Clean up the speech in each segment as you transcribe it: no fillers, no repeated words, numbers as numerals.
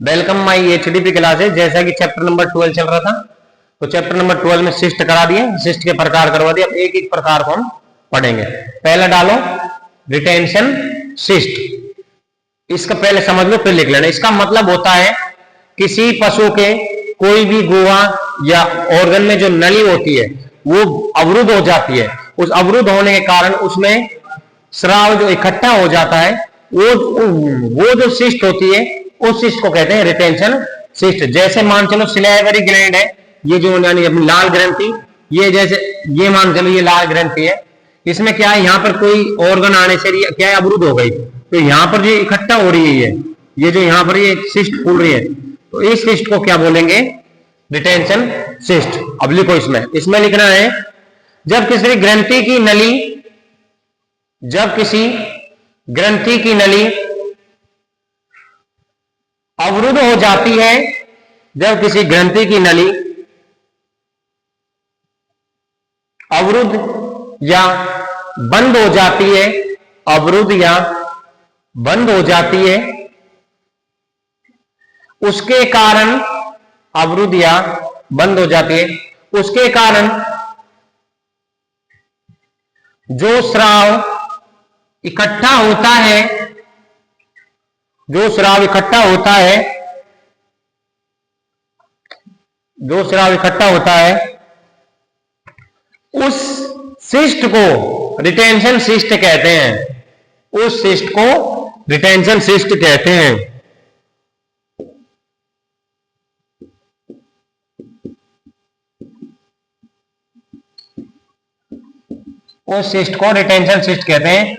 Welcome my HDP classes. जैसा कि chapter number 12 चल रहा था, तो चैप्टर नंबर 12 में सिस्ट करा दिए, सिस्ट के प्रकार करवा दिए। अब एक एक प्रकार को हम पढ़ेंगे। पहला डालो रिटेंशन सिस्ट। इसका पहले समझ लो फिर लिख लेना। इसका मतलब होता है किसी पशु के कोई भी गुहा या ऑर्गन में जो नली होती है वो अवरुद्ध हो जाती है। उस अवरुद्ध होने के कारण उसमें स्राव जो इकट्ठा हो जाता है, वो जो सिस्ट होती है उस सिस्ट को कहते हैं रिटेंशन सिस्ट। जैसे मान चलो सिलाइवरी ग्लैंड है, ये जो यानी अपनी लाल ग्रंथि, ये जैसे ये मान चलो ये लाल ग्रंथि है, इसमें क्या है, यहाँ पर कोई ऑर्गन आने से क्या है, अवरुद्ध हो गई, तो यहाँ पर जो इकट्ठा हो रही है ये जो यहाँ पर ये सिस्ट फूल रही है, तो इस सिस्ट को क्या बोलेंगे, रिटेंशन सिस्ट। अब लिखो इसमें लिखना है जब किसी ग्रंथि की नली अवरुद्ध हो जाती है, जब किसी ग्रंथि की नली अवरुद्ध या बंद हो जाती है, अवरुद्ध या बंद हो जाती है, उसके कारण अवरुद्ध या बंद हो जाती है, उसके कारण जो स्राव इकट्ठा होता है, जो स्राव इकट्ठा होता है उस सिस्ट को रिटेंशन सिस्ट कहते हैं। उस सिस्ट को रिटेंशन सिस्ट कहते हैं। उस सिस्ट को रिटेंशन सिस्ट कहते हैं।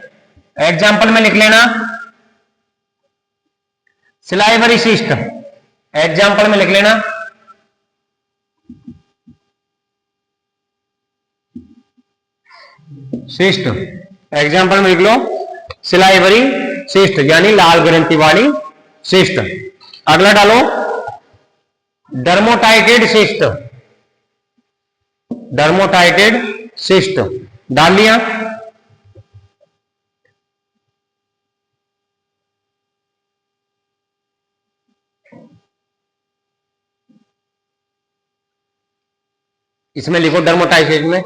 एग्जाम्पल में लिख लेना सिलाइवरी सिस्ट। एग्जाम्पल में लिख लेना सिस्ट। एग्जाम्पल में लिख लो सिलाइवरी सिस्ट यानी लाल ग्रंथि वाली सिस्ट। अगला डालो डर्मोटाइटेड सिस्ट। डर्मोटाइटेड सिस्ट डाल लिया। इसमें लिखो डर्मोटाइटेड में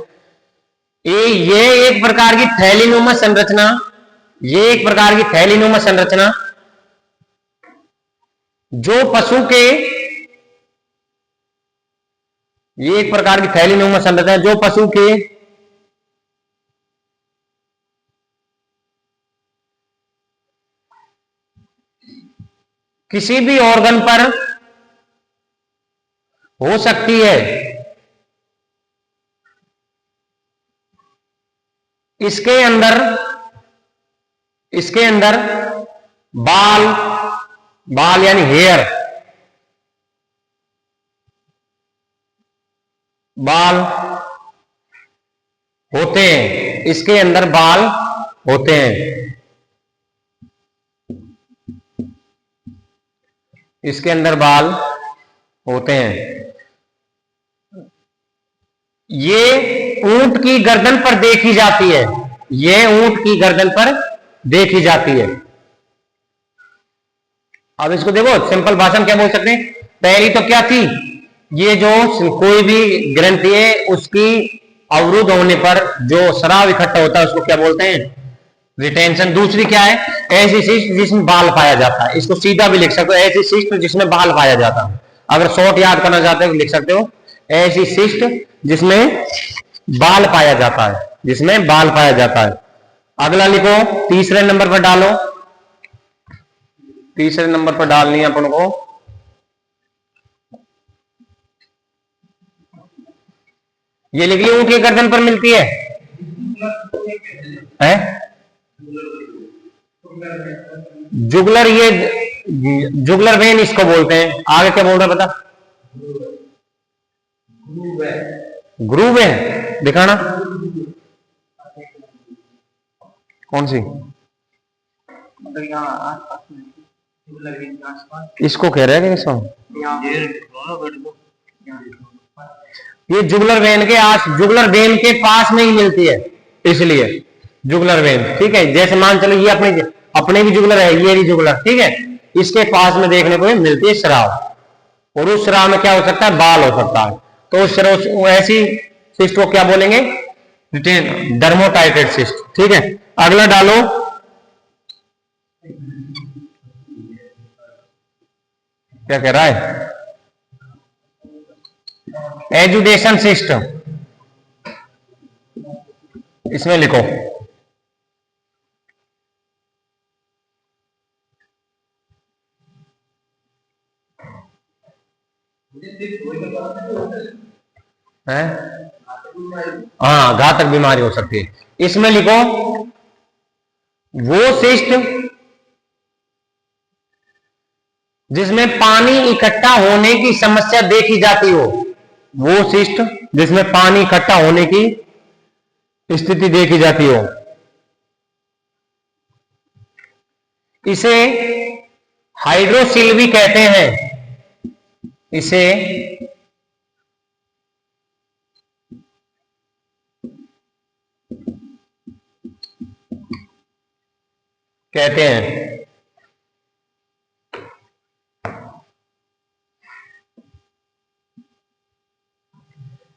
ये एक प्रकार की थैलीनुमा संरचना, ये एक प्रकार की थैलीनुमा संरचना जो पशु के, ये एक प्रकार की थैलीनुमा संरचना जो पशु के किसी भी ऑर्गन पर हो सकती है। इसके अंदर बाल यानी हेयर, बाल होते हैं। इसके अंदर बाल होते हैं। इसके अंदर बाल होते हैं। ये ऊंट की गर्दन पर देखी जाती है। ये ऊंट की गर्दन पर देखी जाती है। अब इसको देखो सिंपल भाषा में क्या बोल सकते हैं। पहली तो क्या थी, ये जो कोई भी ग्रंथि है उसकी अवरुद्ध होने पर जो स्राव इकट्ठा होता है उसको क्या बोलते हैं, रिटेंशन। दूसरी क्या है, ऐसी सिस्ट जिसमें बाल पाया जाता है। इसको सीधा भी लिख सकते हो, ऐसी सिस्ट जिसमें बाल पाया जाता है। अगर शॉर्ट याद करना चाहते हो लिख सकते हो ऐसी सिस्ट जिसमें बाल पाया जाता है, जिसमें बाल पाया जाता है। अगला लिखो तीसरे नंबर पर डालो। तीसरे नंबर पर डालनी है अपन को ये लिख ली ऊंट की गर्दन पर मिलती है, जुगलर। ये जुगलर वेन इसको बोलते हैं। आगे क्या बोल रहा है बता, ग्रूव है, दिखाना कौन सी, इसको कह रहे हैं कि ये जुगलर वेन के जुगलर वेन के पास में ही मिलती है, इसलिए जुगलर वेन। ठीक है, जैसे मान चलो ये अपने भी जुगलर है, ये भी जुगलर, ठीक है, इसके पास में देखने को मिलती है स्राव, और उस स्राव में क्या हो सकता है, बाल हो सकता है। तो उस ऐसी सिस्ट को क्या बोलेंगे, डर्मोटाइटेड सिस्ट। ठीक है, अगला डालो, क्या कह रहा है, एजुडेशन सिस्ट, इसमें लिखो है, हाँ घातक बीमारी हो सकती है। इसमें लिखो वो सिस्ट जिसमें पानी इकट्ठा होने की समस्या देखी जाती हो, वो सिस्ट जिसमें पानी इकट्ठा होने की स्थिति देखी जाती हो, इसे हाइड्रोसिल भी कहते हैं। इसे कहते हैं,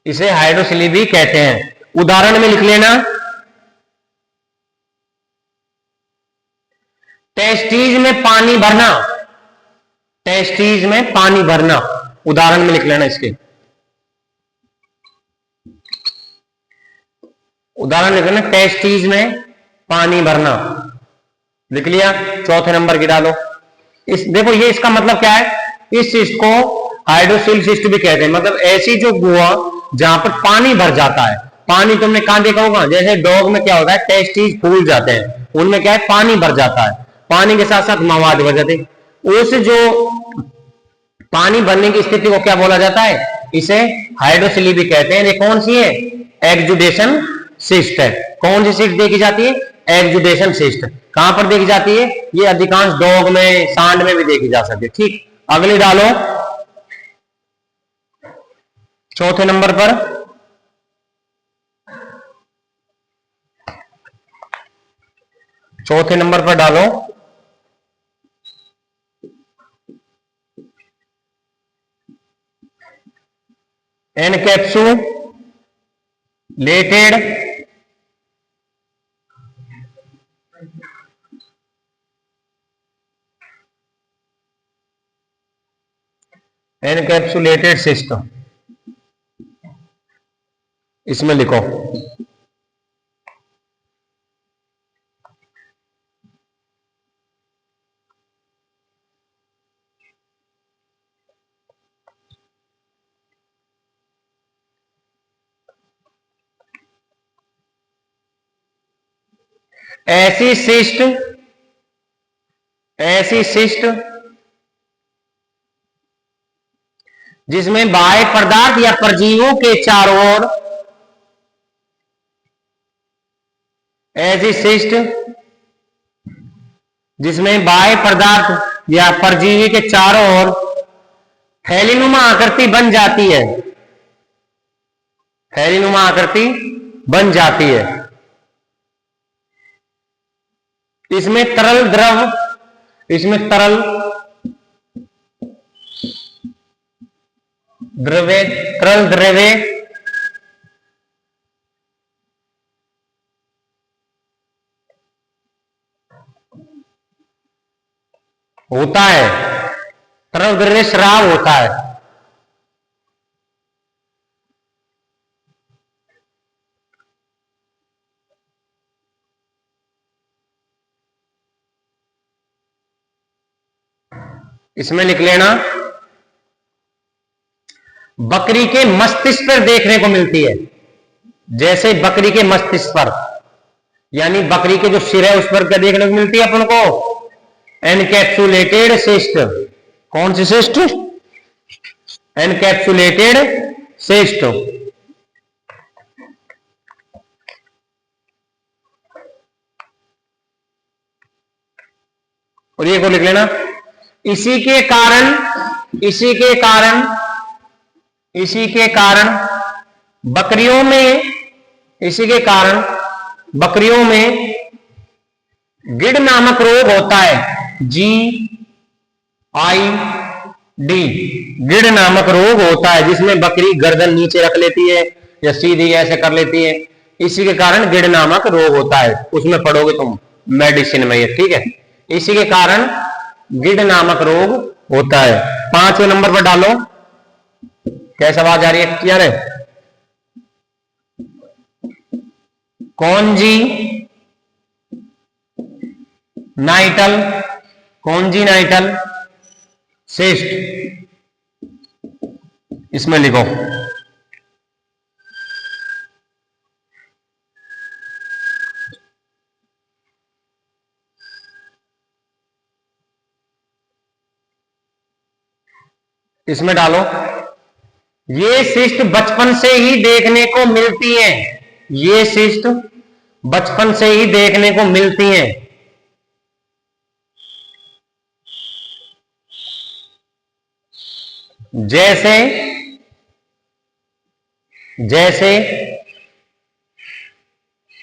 इसे हाइड्रोसिल भी कहते हैं। उदाहरण में लिख लेना, टेस्टीज में पानी भरना, टेस्टीज में पानी भरना, उदाहरण में लिख लेना इसके, उदाहरण लिख लेना, टेस्टीज में पानी भरना, लिख लिया। चौथे नंबर की डालो। इस देखो ये इसका मतलब क्या है, इस सिस्ट को हाइड्रोसिल सिस्ट भी कहते हैं, मतलब ऐसी जो गुहा जहां पर पानी भर जाता है। पानी तुमने कहां देखा होगा, जैसे डॉग में क्या होता है, टेस्टीज फूल जाते हैं, उनमें क्या है, पानी भर जाता है, पानी के साथ साथ मवाद भर जाते हैं। उस जो पानी भरने की स्थिति को क्या बोला जाता है, इसे हाइड्रोसिल भी कहते हैं। ये कौन सी है, एक्जुडेशन सिस्ट है। कौन सी सिस्ट देखी जाती है, एक्जुडेशन सिस्ट। कहां पर देखी जाती है, ये अधिकांश डॉग में, सांड में भी देखी जा सकती है। ठीक, अगली डालो, चौथे नंबर पर चौथे नंबर पर डालो एनकैप्सुलेटेड एनकैप्सुलेटेड सिस्टम, इसमें लिखो ऐसी सिस्ट जिसमें बाह्य पदार्थ या परजीवों के चारों ओर, ऐसी सिस्ट जिसमें बाह्य पदार्थ या परजीवी के चारों ओर थैलीनुमा आकृति बन जाती है, थैलीनुमा आकृति बन जाती है। इसमें तरल द्रव्य होता है, तरल द्रव्य स्राव होता है। इसमें लिख लेना, बकरी के मस्तिष्क पर देखने को मिलती है। जैसे बकरी के मस्तिष्क पर, यानी बकरी के जो सिर है उस पर क्या देखने को मिलती है अपन को, एनकैप्सुलेटेड सिस्ट। कौन सी सिस्ट, एनकैप्सुलेटेड सिस्ट। और ये को लिख लेना, इसी के कारण बकरियों में गिड नामक रोग होता है, GID आई डी, गिड नामक रोग होता है जिसमें बकरी गर्दन नीचे रख लेती है या सीधी ऐसे कर लेती है, इसी के कारण गिड नामक रोग होता है। उसमें पढ़ोगे तुम मेडिसिन में ये, ठीक है। इसी के कारण गिड नामक रोग होता है। 5वें नंबर पर डालो, कैसे आवाज आ रही है, क्लियर है? कॉन्जी नाइटल, कॉन्जीनाइटल सिस्ट, इसमें लिखो। इसमें डालो, ये सिस्ट बचपन से ही देखने को मिलती हैं, ये सिस्ट बचपन से ही देखने को मिलती हैं। जैसे जैसे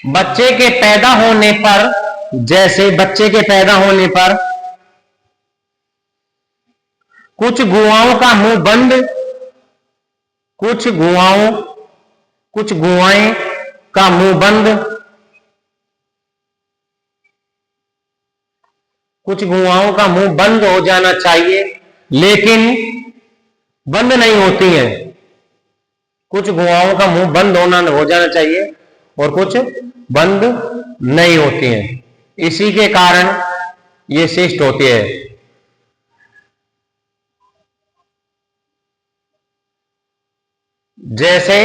बच्चे के पैदा होने पर, जैसे बच्चे के पैदा होने पर कुछ गुआओं का मुंह बंद, कुछ गुआएं का मुंह बंद, कुछ गुआओं का मुंह बंद हो जाना चाहिए लेकिन बंद नहीं होती हैं। कुछ गुआओं का मुंह बंद हो जाना चाहिए और कुछ बंद नहीं होती हैं, इसी के कारण ये सिस्ट होती है। जैसे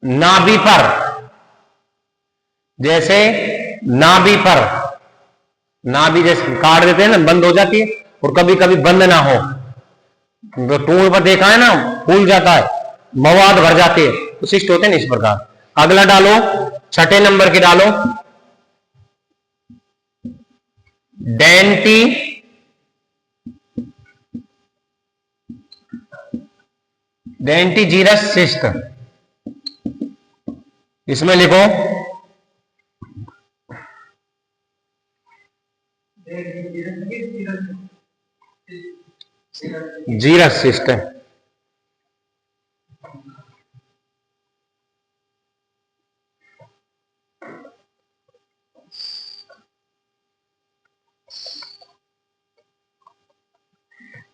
नाभि पर, जैसे नाभि पर, नाभि जैसे काट देते हैं ना, बंद हो जाती है, और कभी कभी बंद ना हो तो टूल पर देखा है ना, फूल जाता है, मवाद भर जाती है, तो सिस्ट होते हैं इस प्रकार। अगला डालो, 6ठे नंबर की डालो, डेंटी डेंटिजीरस सिस्ट, इसमें लिखो जीरस सिस्ट।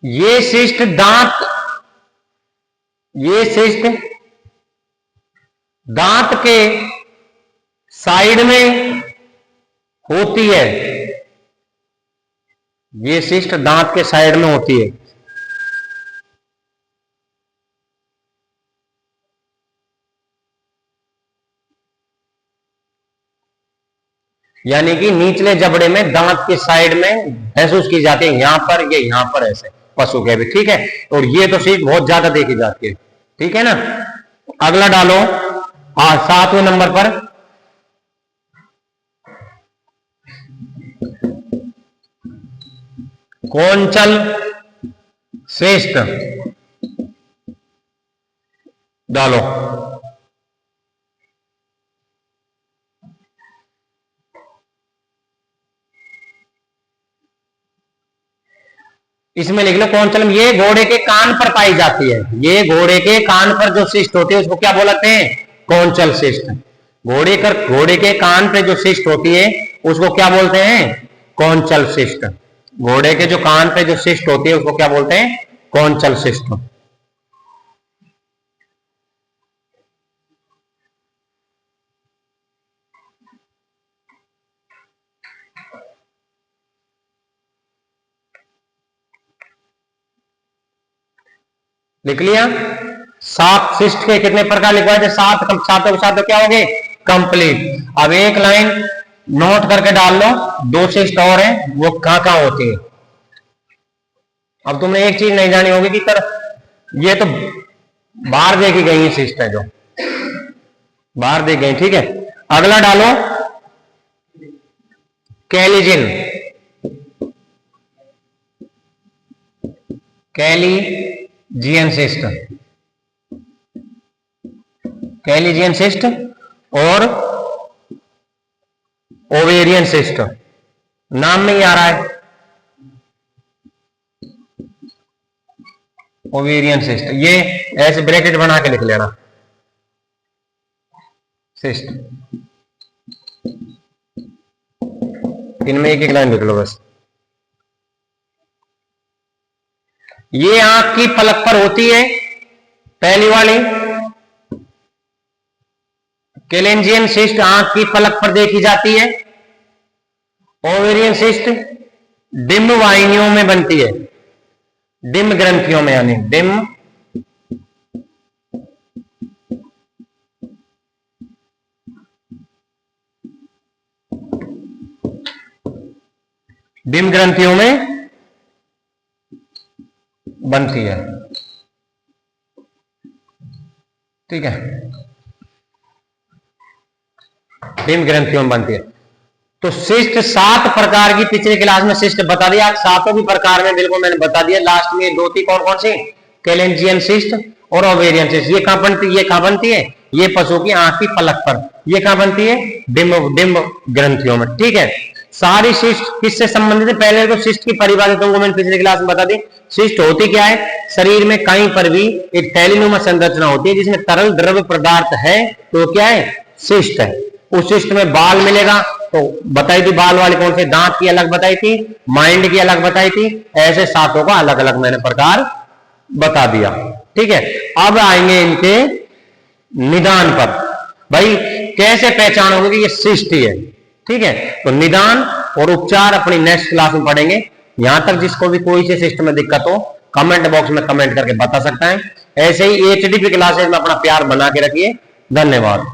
ये सिस्ट ये सिस्ट दांत के साइड में होती है, ये सिस्ट दांत के साइड में होती है। यानी कि निचले जबड़े में दांत के साइड में महसूस की जाती है, यहां पर, ये यहां पर ऐसे पशु के भी, ठीक है। और ये तो सिस्ट बहुत ज्यादा देखी जाती है, ठीक है ना। अगला डालो, 7वें नंबर पर कौंचल सिस्ट डालो। इसमें लिख लो कौंचलम, ये घोड़े के कान पर पाई जाती है, ये घोड़े के कान पर जो सिस्ट होती है उसको क्या बोलते हैं, कौंचल सिस्ट। घोड़े के कान पे जो सिस्ट होती है उसको क्या बोलते हैं, कौंचल सिस्ट। घोड़े के जो कान पे जो सिस्ट होती है उसको क्या बोलते हैं, कौंचल सिस्ट। लिख लिया। 7 सिस्ट के कितने प्रकार लिखवाए थे, 7, सातों के साथ तो क्या हो गए, कंप्लीट। अब एक लाइन नोट करके डाल लो, 2 सिस्ट और है, वो कहां होती है। अब तुमने एक चीज नहीं जानी होगी कि ये तो बाहर देखी गई है सिस्ट है, जो बाहर देख गई, ठीक है। अगला डालो, कैलिजिन, कैलिजियन सिस्ट, कैलिजियन सिस्ट और ओवेरियन सिस्ट, नाम में ही आ रहा है। ओवेरियन सिस्ट, ये ऐसे ब्रैकेट बना के लिख लेना, सिस्ट, इनमें एक एक लाइन लिख लो बस। ये आंख की पलक पर होती है, पहली वाली कैलेंजियन सिस्ट आंख की पलक पर देखी जाती है। ओवेरियन सिस्ट डिम्ब वाहिनियों में बनती है, डिम्ब ग्रंथियों में, यानी डिम्ब ग्रंथियों में बनती है। ठीक है, डिम्ब ग्रंथियों में बनती है। तो सिस्ट 7 प्रकार की, पिछले क्लास में सिस्ट बता दिया, आज 7 भी प्रकार में बिल्कुल मैंने बता दिया। लास्ट में 2 थी, कौन कौन सी? कैलेंजियन सिस्ट और ओवेरियन सिस्ट। ये कहां बनती है? ये पशु की आंख की पलक पर। ये कहां बनती है? डिम्ब ग्रंथियों में। ठीक है, सारी सिस्ट किससे संबंधित है? पहले तो सिस्ट की परिभाषा तुमको मैंने पिछले क्लास में बता दी। सिस्ट होती क्या है? शरीर में कहीं पर भी एक थैलीनुमा संरचना होती है जिसमें तरल द्रव्य पदार्थ है, तो क्या है? सिस्ट है। उस सिस्ट में बाल मिलेगा, तो बताई थी बाल वाली कौन से? दांत की अलग बताई थी, माइंड की अलग बताई थी, ऐसे 7 का अलग अलग मैंने प्रकार बता दिया। ठीक है, अब आएंगे इनके निदान पर। भाई कैसे पहचानोगे कि ये सिस्ट ही है? ठीक है, तो निदान और उपचार अपनी नेक्स्ट क्लास में पढ़ेंगे। यहां तक जिसको भी कोई से सिस्ट में दिक्कत हो, कमेंट बॉक्स में कमेंट करके बता सकता है। ऐसे ही एचडीपी क्लासेस में अपना प्यार बना के रखिए। धन्यवाद।